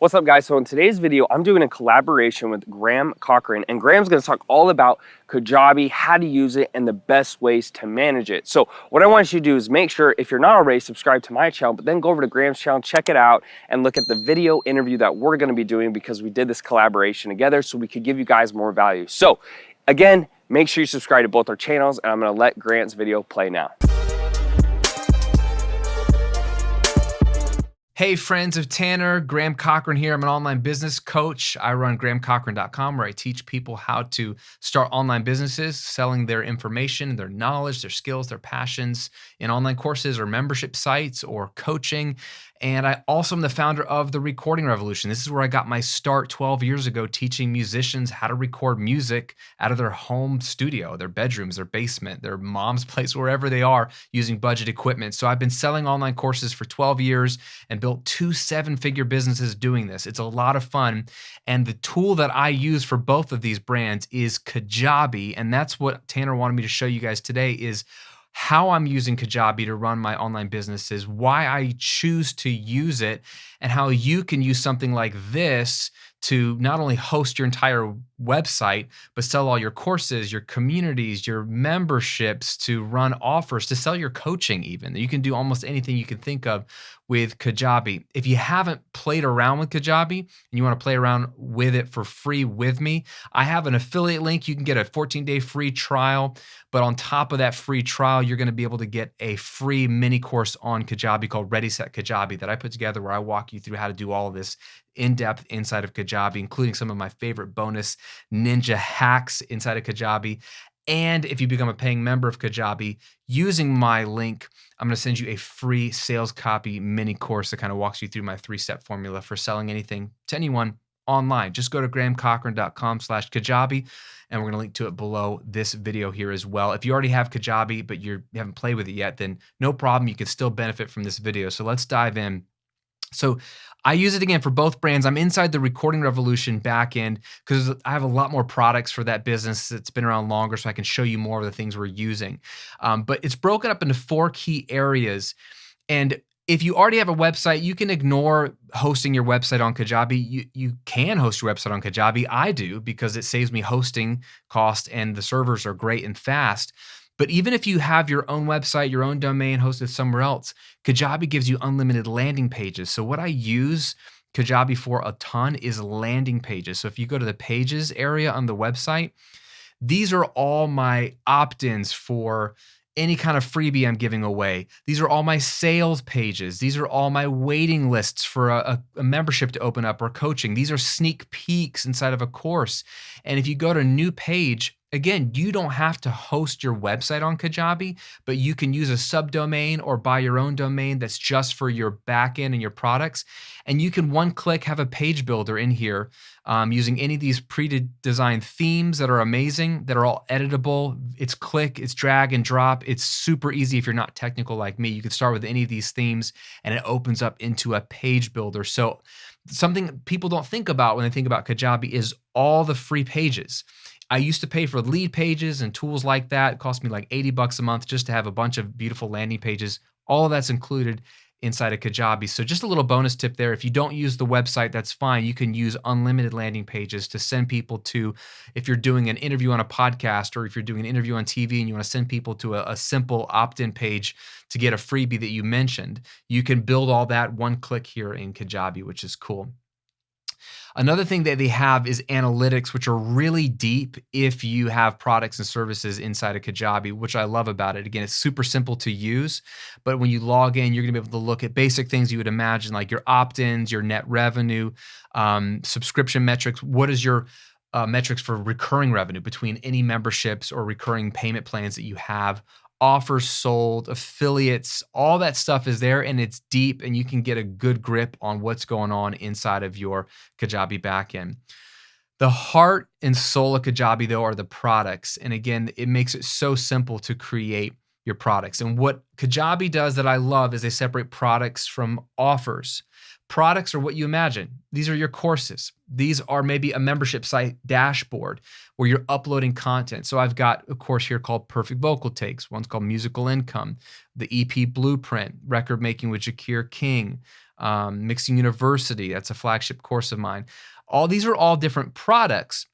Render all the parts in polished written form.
What's up, guys? So in today's video, I'm doing a collaboration with Cochrane, and Graham's going to talk all about Kajabi, how to use it, and the best ways to manage it. So what I want you to do is make sure, if you're not already, subscribe to my channel, but then go over to Graham's channel, check it out, and look at the video interview that we're going to be doing because we did this collaboration together so we could give you guys more value. So again, make sure you subscribe to both our channels, and I'm going to let Grant's video play now. Hey friends of Tanner, Graham Cochrane here. I'm an online business coach. I run grahamcochrane.com where I teach people how to start online businesses, selling their information, their knowledge, their skills, their passions in online courses or membership sites or coaching. And I also am the founder of The Recording Revolution. This is where I got my start 12 years ago teaching musicians how to record music out of their home studio, their bedrooms, their basement, their mom's place, wherever they are, using budget equipment. So I've been selling online courses for 12 years and built 2 7-figure businesses doing this. It's a lot of fun. And the tool that I use for both of these brands is Kajabi. And that's what Tanner wanted me to show you guys today is how I'm using Kajabi to run my online businesses, why I choose to use it, and how you can use something like this to not only host your entire website, but sell all your courses, your communities, your memberships, to run offers, to sell your coaching even. You can do almost anything you can think of with Kajabi. If you haven't played around with Kajabi and you want to play around with it for free with me, I have an affiliate link. You can get a 14-day free trial, but on top of that free trial, you're going to be able to get a free mini course on Kajabi called Ready, Set, Kajabi that I put together where I walk you through how to do all of this in-depth inside of Kajabi, including some of my favorite bonus ninja hacks inside of Kajabi. And if you become a paying member of Kajabi, using my link, I'm going to send you a free sales copy mini course that kind of walks you through my 3-step formula for selling anything to anyone online. Just go to grahamcochrane.com/Kajabi, and we're going to link to it below this video here as well. If you already have Kajabi, but you haven't played with it yet, then no problem. You can still benefit from this video. So let's dive in. So I use it again for both brands. I'm inside the Recording Revolution backend because I have a lot more products for that business that's been around longer, so I can show you more of the things we're using. But it's broken up into 4 key areas. And if you already have a website, you can ignore hosting your website on Kajabi. You can host your website on Kajabi. I do because it saves me hosting cost and the servers are great and fast. But even if you have your own website, your own domain hosted somewhere else, Kajabi gives you unlimited landing pages. So what I use Kajabi for a ton is landing pages. So if you go to the pages area on the website, these are all my opt-ins for any kind of freebie I'm giving away. These are all my sales pages. These are all my waiting lists for a membership to open up or coaching. These are sneak peeks inside of a course. And if you go to new page, again, you don't have to host your website on Kajabi, but you can use a subdomain or buy your own domain that's just for your backend and your products. And you can one-click have a page builder in here using any of these pre-designed themes that are amazing, that are all editable. It's click, it's drag and drop. It's super easy if you're not technical like me. You can start with any of these themes and it opens up into a page builder. So something people don't think about when they think about Kajabi is all the free pages. I used to pay for lead pages and tools like that. It cost me like $80 a month just to have a bunch of beautiful landing pages. All of that's included inside of Kajabi. So just a little bonus tip there. If you don't use the website, that's fine. You can use unlimited landing pages to send people to, if you're doing an interview on a podcast or if you're doing an interview on TV and you want to send people to a simple opt-in page to get a freebie that you mentioned, you can build all that one click here in Kajabi, which is cool. Another thing that they have is analytics, which are really deep if you have products and services inside of Kajabi, which I love about it. Again, it's super simple to use, but when you log in, you're going to be able to look at basic things you would imagine, like your opt-ins, your net revenue, subscription metrics. What is your metrics for recurring revenue between any memberships or recurring payment plans that you have? Offers sold, affiliates, all that stuff is there and it's deep and you can get a good grip on what's going on inside of your Kajabi backend. The heart and soul of Kajabi though are the products. And again, it makes it so simple to create your products. And what Kajabi does that I love is they separate products from offers. Products are what you imagine. These are your courses. These are maybe a membership site dashboard where you're uploading content. So I've got a course here called Perfect Vocal Takes. One's called Musical Income, the EP Blueprint, Record Making with Jakir King, Mixing University. That's a flagship course of mine. These are all different products.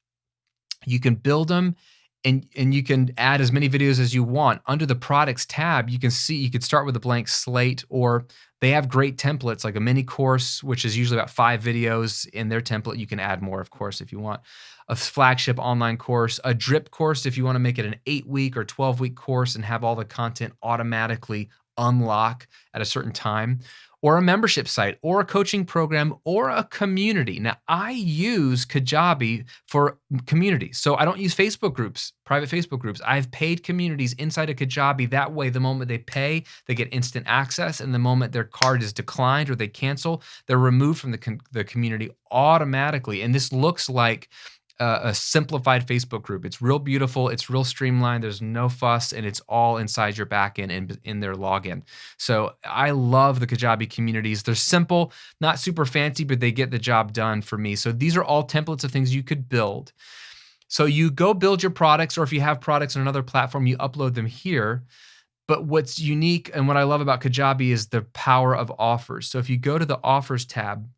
You can build them and you can add as many videos as you want. Under the products tab, you can see you could start with a blank slate, or they have great templates like a mini course, which is usually about 5 videos in their template. You can add more, of course, if you want. A flagship online course, a drip course if you want to make it an 8-week or 12-week course and have all the content automatically unlock at a certain time, or a membership site, or a coaching program, or a community. Now, I use Kajabi for communities. So I don't use Facebook groups, private Facebook groups. I have paid communities inside of Kajabi. That way, the moment they pay, they get instant access. And the moment their card is declined or they cancel, they're removed from the community automatically. And this looks like a simplified Facebook group. It's real beautiful. It's real streamlined. There's no fuss, and it's all inside your backend and in their login. So I love the Kajabi communities. They're simple, not super fancy, but they get the job done for me. So these are all templates of things you could build. So you go build your products, or if you have products on another platform, you upload them here. But what's unique and what I love about Kajabi is the power of offers. So if you go to the offers tab,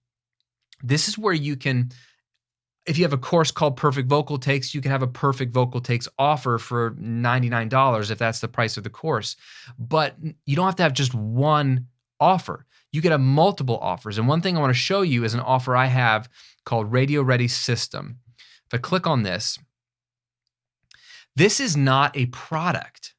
this is where you can, if you have a course called Perfect Vocal Takes, you can have a Perfect Vocal Takes offer for $99 if that's the price of the course. But you don't have to have just one offer. You can have multiple offers. And one thing I want to show you is an offer I have called Radio Ready System. If I click on this, this is not a product.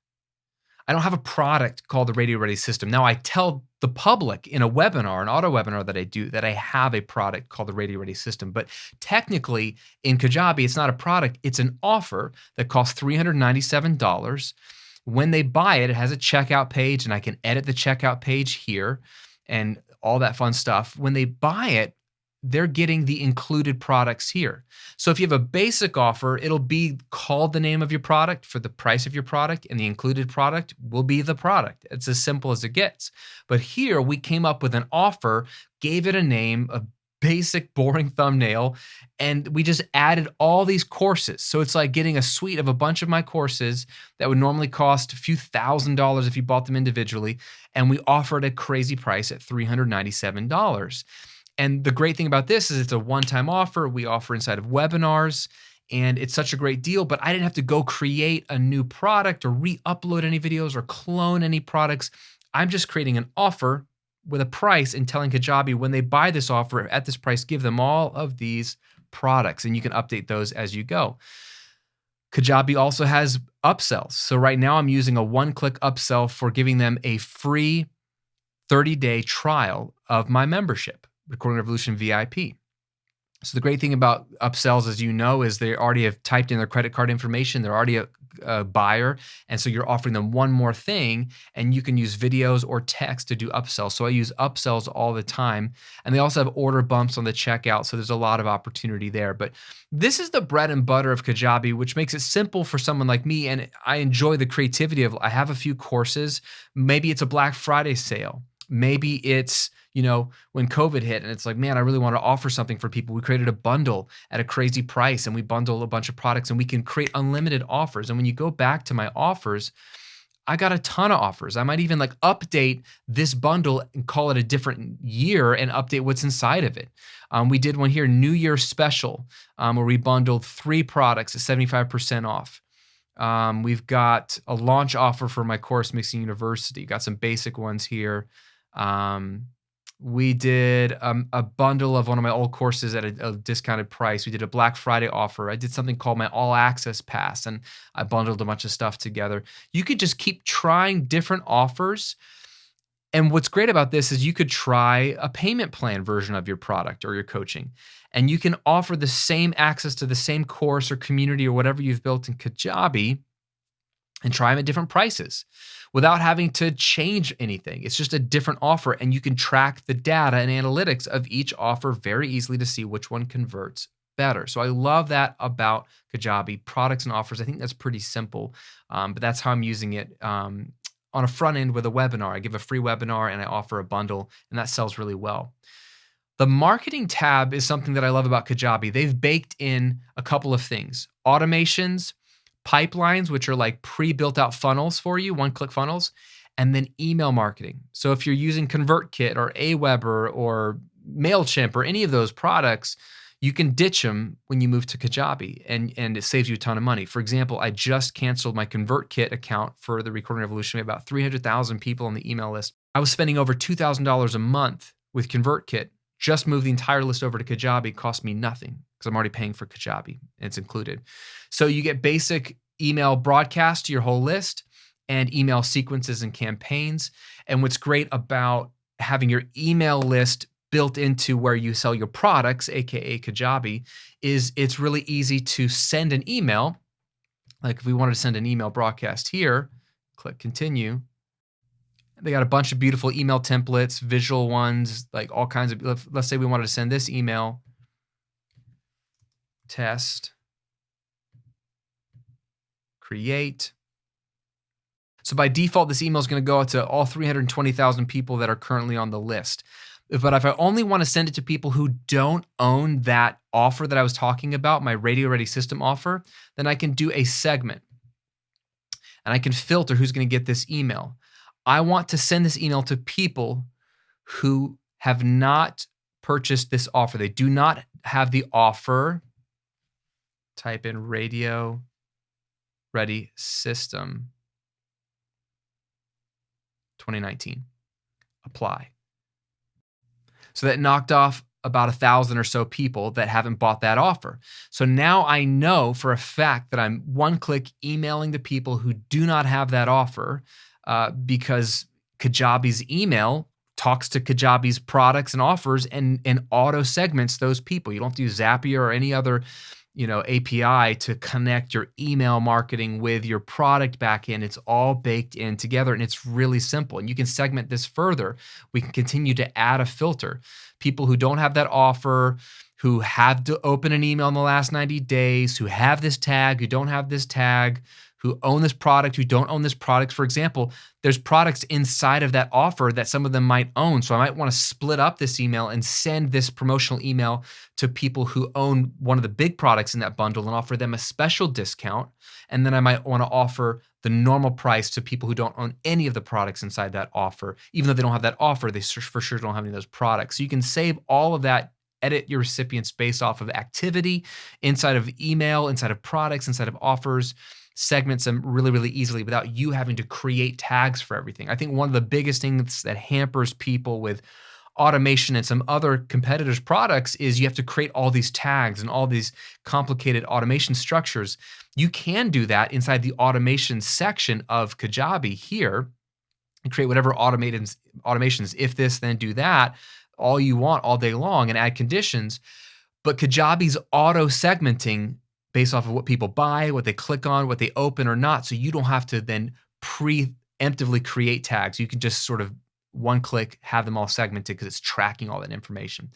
I don't have a product called the Radio Ready System. Now, I tell the public in a webinar, an auto webinar that I do, that I have a product called the Radio Ready System. But technically, in Kajabi, it's not a product. It's an offer that costs $397. When they buy it, it has a checkout page, and I can edit the checkout page here and all that fun stuff. When they buy it, they're getting the included products here. So if you have a basic offer, it'll be called the name of your product for the price of your product, and the included product will be the product. It's as simple as it gets. But here we came up with an offer, gave it a name, a basic, boring thumbnail, and we just added all these courses. So it's like getting a suite of a bunch of my courses that would normally cost a few $1,000s if you bought them individually, and we offered a crazy price at $397. And the great thing about this is it's a one-time offer. We offer inside of webinars, and it's such a great deal, but I didn't have to go create a new product or re-upload any videos or clone any products. I'm just creating an offer with a price and telling Kajabi when they buy this offer at this price, give them all of these products, and you can update those as you go. Kajabi also has upsells. So right now I'm using a one-click upsell for giving them a free 30-day trial of my membership, Recording Revolution VIP. So the great thing about upsells, as you know, is they already have typed in their credit card information. They're already a buyer. And so you're offering them one more thing, and you can use videos or text to do upsells. So I use upsells all the time. And they also have order bumps on the checkout. So there's a lot of opportunity there. But this is the bread and butter of Kajabi, which makes it simple for someone like me. And I enjoy the creativity of, I have a few courses. Maybe it's a Black Friday sale. Maybe it's, when COVID hit and it's like, man, I really want to offer something for people. We created a bundle at a crazy price, and we bundle a bunch of products, and we can create unlimited offers. And when you go back to my offers, I got a ton of offers. I might even update this bundle and call it a different year and update what's inside of it. We did one here, New Year Special, where we bundled 3 products at 75% off. We've got a launch offer for my course, Mixing University. Got some basic ones here. We did a bundle of one of my old courses at a discounted price. We did a Black Friday offer. I did something called my All Access Pass, and I bundled a bunch of stuff together. You could just keep trying different offers. And what's great about this is you could try a payment plan version of your product or your coaching, and you can offer the same access to the same course or community or whatever you've built in Kajabi and try them at different prices without having to change anything. It's just a different offer, and you can track the data and analytics of each offer very easily to see which one converts better. So I love that about Kajabi, products and offers. I think that's pretty simple, but that's how I'm using it on a front end with a webinar. I give a free webinar and I offer a bundle, and that sells really well. The marketing tab is something that I love about Kajabi. They've baked in a couple of things: automations, pipelines, which are like pre-built out funnels for you, one-click funnels, and then email marketing. So if you're using ConvertKit or Aweber or MailChimp or any of those products, you can ditch them when you move to Kajabi, and it saves you a ton of money. For example, I just canceled my ConvertKit account for the Recording Revolution. We have about 300,000 people on the email list. I was spending over $2,000 a month with ConvertKit. Just move the entire list over to Kajabi. It cost me nothing because I'm already paying for Kajabi. It's included. So you get basic email broadcast to your whole list and email sequences and campaigns. And what's great about having your email list built into where you sell your products, aka Kajabi, is it's really easy to send an email. Like if we wanted to send an email broadcast here, click continue. They got a bunch of beautiful email templates, visual ones, like all kinds of, let's say we wanted to send this email, test, create. So by default, this email is going to go out to all 320,000 people that are currently on the list. But if I only want to send it to people who don't own that offer that I was talking about, my Radio Ready System offer, then I can do a segment. And I can filter who's going to get this email. I want to send this email to people who have not purchased this offer. They do not have the offer. Type in Radio Ready System 2019. Apply. So that knocked off about 1,000 or so people that haven't bought that offer. So now I know for a fact that I'm one-click emailing the people who do not have that offer, because Kajabi's email talks to Kajabi's products and offers and auto segments those people. You don't have to use Zapier or any other API to connect your email marketing with your product backend. It's all baked in together, and it's really simple. And you can segment this further. We can continue to add a filter. People who don't have that offer, who have to open an email in the last 90 days, who have this tag, who don't have this tag, who own this product, who don't own this product. For example, there's products inside of that offer that some of them might own. So I might want to split up this email and send this promotional email to people who own one of the big products in that bundle and offer them a special discount. And then I might want to offer the normal price to people who don't own any of the products inside that offer. Even though they don't have that offer, they for sure don't have any of those products. So you can save all of that, edit your recipients based off of activity inside of email, inside of products, inside of offers, segments them really, really easily without you having to create tags for everything. I think one of the biggest things that hampers people with automation and some other competitors' products is you have to create all these tags and all these complicated automation structures. You can do that inside the automation section of Kajabi here and create whatever automations, if this, then do that, all you want all day long, and add conditions. But Kajabi's auto segmenting based off of what people buy, what they click on, what they open or not. So you don't have to then preemptively create tags. You can just sort of one click, have them all segmented because it's tracking all that information.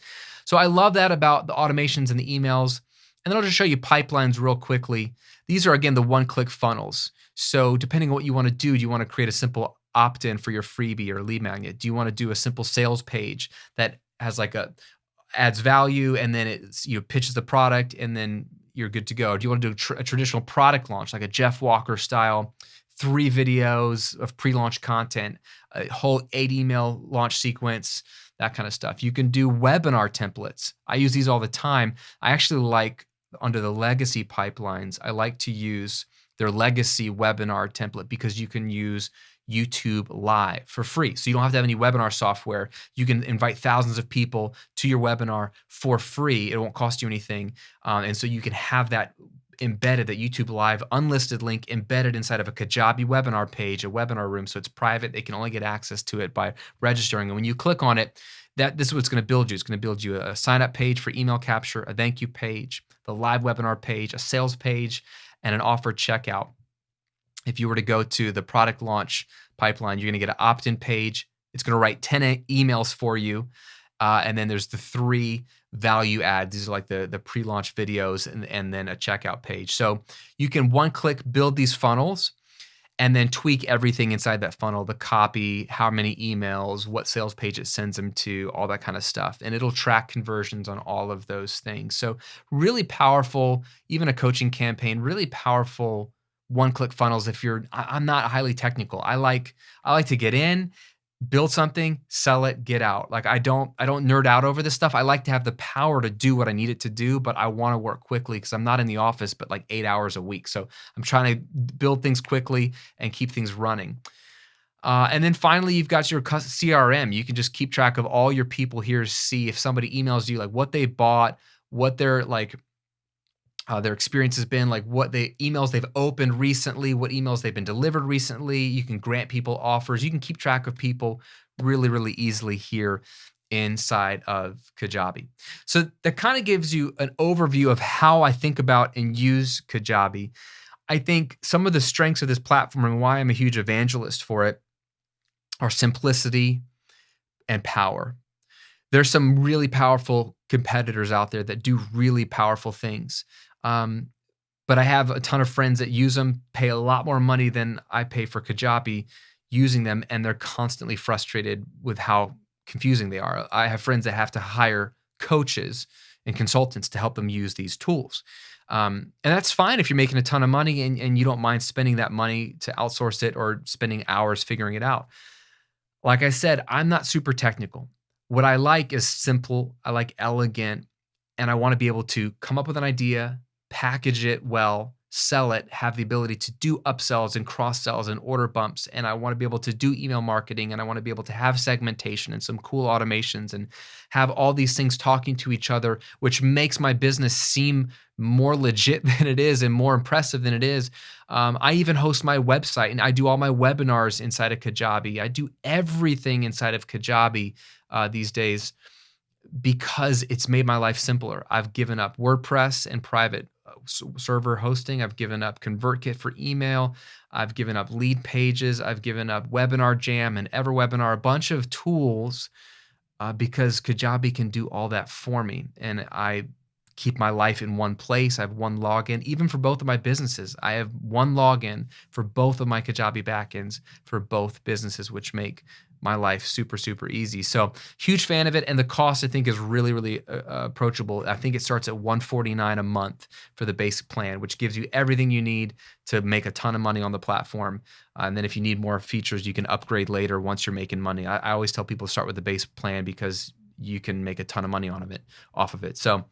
So I love that about the automations and the emails. And then I'll just show you pipelines real quickly. These are, again, the one-click funnels. So depending on what you want to do you want to create a simple opt-in for your freebie or lead magnet? Do you want to do a simple sales page that has like adds value and then it pitches the product and then you're good to go? Do you want to do a traditional product launch, like a Jeff Walker style, 3 videos of pre-launch content, a whole 8 email launch sequence, that kind of stuff? You can do webinar templates. I use these all the time. I actually like, under the legacy pipelines, I like to use their legacy webinar template because you can use YouTube Live for free. So you don't have to have any webinar software. You can invite thousands of people to your webinar for free. It won't cost you anything. And so you can have that embedded, that YouTube Live unlisted link embedded inside of a Kajabi webinar page, a webinar room. So it's private. They can only get access to it by registering. And when you click on it, this is what it's going to build you. It's going to build you a sign up page for email capture, a thank you page, the live webinar page, a sales page, and an offer checkout. If you were to go to the product launch pipeline, you're going to get an opt-in page. It's going to write 10 emails for you. And then there's the 3 value adds. These are like the pre-launch videos and then a checkout page. So you can one-click build these funnels. and then tweak everything inside that funnel, the copy, how many emails, what sales page it sends them to, all that kind of stuff. And it'll track conversions on all of those things. So really powerful, even a coaching campaign, really powerful one-click funnels. I'm not highly technical. I like to get in, build something, sell it, get out. Like I don't nerd out over this stuff. I like to have the power to do what I need it to do, but I want to work quickly because I'm not in the office but like 8 hours a week. So I'm trying to build things quickly and keep things running. And then finally, you've got your CRM. You can just keep track of all your people here, see if somebody emails you, like what they bought, what their experience has been, like what the emails they've opened recently, what emails they've been delivered recently. You can grant people offers. You can keep track of people really, really easily here inside of Kajabi. So that kind of gives you an overview of how I think about and use Kajabi. I think some of the strengths of this platform and why I'm a huge evangelist for it are simplicity and power. There's some really powerful competitors out there that do really powerful things. But I have a ton of friends that use them, pay a lot more money than I pay for Kajabi using them, and they're constantly frustrated with how confusing they are. I have friends that have to hire coaches and consultants to help them use these tools. And that's fine if you're making a ton of money and you don't mind spending that money to outsource it or spending hours figuring it out. Like I said, I'm not super technical. What I like is simple, I like elegant, and I want to be able to come up with an idea, package it well, sell it, have the ability to do upsells and cross sells and order bumps. And I want to be able to do email marketing, and I want to be able to have segmentation and some cool automations and have all these things talking to each other, which makes my business seem more legit than it is and more impressive than it is. I even host my website and I do all my webinars inside of Kajabi. I do everything inside of Kajabi these days because it's made my life simpler. I've given up WordPress and private server hosting. I've given up ConvertKit for email. I've given up lead pages. I've given up Webinar Jam and EverWebinar, a bunch of tools because Kajabi can do all that for me. And I keep my life in one place. I have one login, even for both of my businesses. I have one login for both of my Kajabi backends for both businesses, which make my life super, super easy. So huge fan of it. And the cost, I think, is really, really approachable. I think it starts at $149 a month for the basic plan, which gives you everything you need to make a ton of money on the platform. And then if you need more features, you can upgrade later once you're making money. I always tell people to start with the base plan because you can make a ton of money off of it. So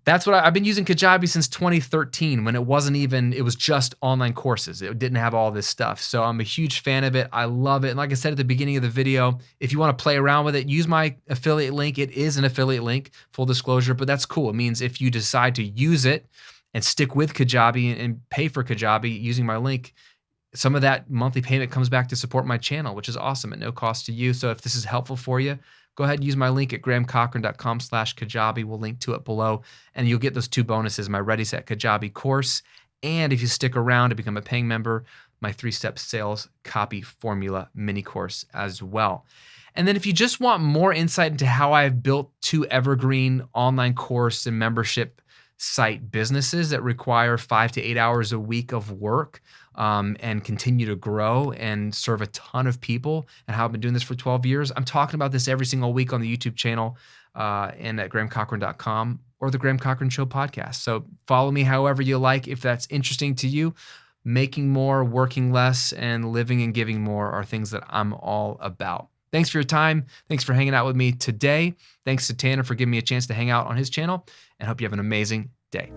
that's what I've been using Kajabi since 2013 when it was just online courses. It didn't have all this stuff. So I'm a huge fan of it. I love it. And like I said at the beginning of the video, if you want to play around with it, use my affiliate link. It is an affiliate link, full disclosure, but that's cool. It means if you decide to use it and stick with Kajabi and pay for Kajabi using my link, some of that monthly payment comes back to support my channel, which is awesome at no cost to you. So if this is helpful for you, go ahead and use my link at grahamcochrane.com/Kajabi. We'll link to it below, and you'll get those two bonuses, my Ready, Set, Kajabi course, and if you stick around to become a paying member, my 3-step sales copy formula mini course as well. And then if you just want more insight into how I've built 2 evergreen online course and membership site businesses that require 5 to 8 hours a week of work, and continue to grow and serve a ton of people, and how I've been doing this for 12 years. I'm talking about this every single week on the YouTube channel and at grahamcochrane.com or the Graham Cochrane Show podcast. So follow me however you like if that's interesting to you. Making more, working less, and living and giving more are things that I'm all about. Thanks for your time. Thanks for hanging out with me today. Thanks to Tanner for giving me a chance to hang out on his channel, and hope you have an amazing day.